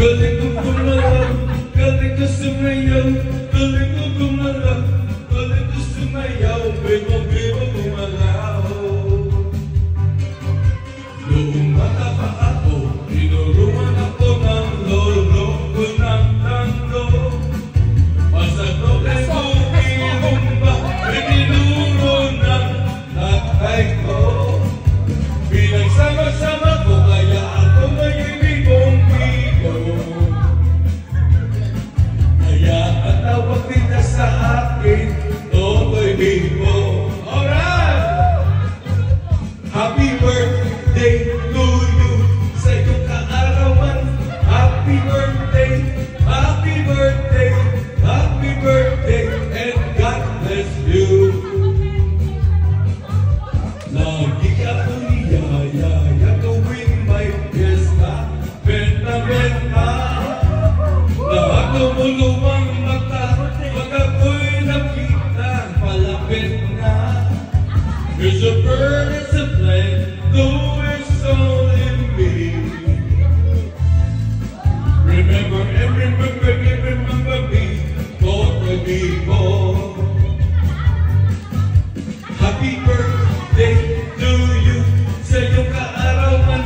Galing ko gumalaw, galing ko sumayaw, galing ko gumalaw, galing ko sumayaw, bibo-bibo gumalaw. Noong bata pa ako, tinuruan ako ng lolo ko ng tango. Masarap ay bumibumba, itinuro ng tatay ko. Pinagsama-sama ko, kaya ako ngayon bibong-bibo. Kaya ang tawag nila sa akin, Totoy Bibo. Alright! Happy birthday to you sa iyong kaarawan. Happy birthday, happy birthday, happy birthday, and God bless you. Lagi ka po niyayaya tuwing may fiesta, benta-benta. Lahat tumulungang mata, pag ako'y nakita, palapit na. There's a bird, it's a plane, though it's only me. Remember and remember me, Totoy Bibo. Happy birthday to you sa iyong kaarawan.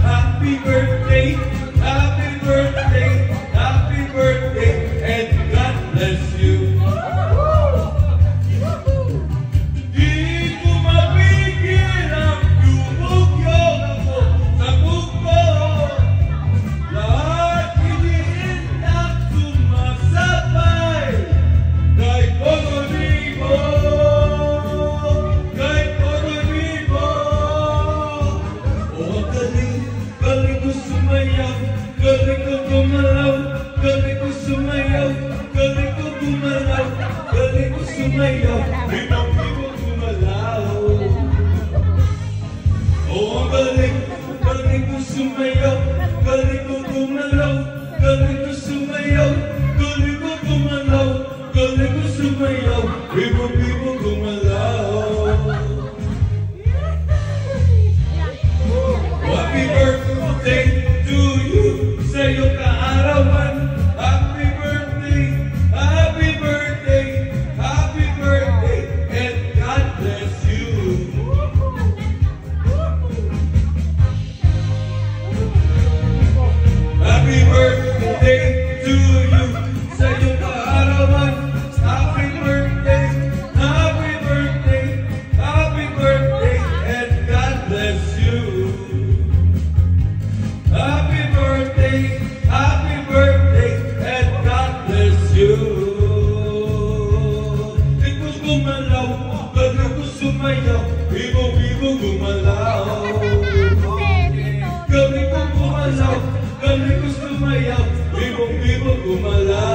Happy birthday, happy birthday, happy birthday, and God bless you. Di ko mapigil ang yumugyo ako sa buko. Lahat hinihin at sumasabay kay Totoy Bibo. Kay Totoy Bibo. Oh, galing, galing ko sumayaw, galing ko gumalaw, galing ko sumayaw, galing ko gumalaw, galing ko sumayaw, bibo-bibo gumalaw. Oh, galing, galing ko sumayaw, galing ko gumalaw, galing ko sumayaw, galing ko gumalaw, galing ko sumayaw, bibo-bibo gumalaw. Happy birthday to you sa iyong kaarawan. Happy birthday, happy birthday, happy birthday, and God bless you. Happy birthday to you sa iyong kaarawan. Happy birthday, happy birthday, happy birthday, and God bless you. Happy birthday, and God bless you. Di ko gumalaw, galing ko sumayaw, bibo-bibo gumalaw. Galing ko gumalaw, galing ko sumayaw, bibo-bibo gumalaw.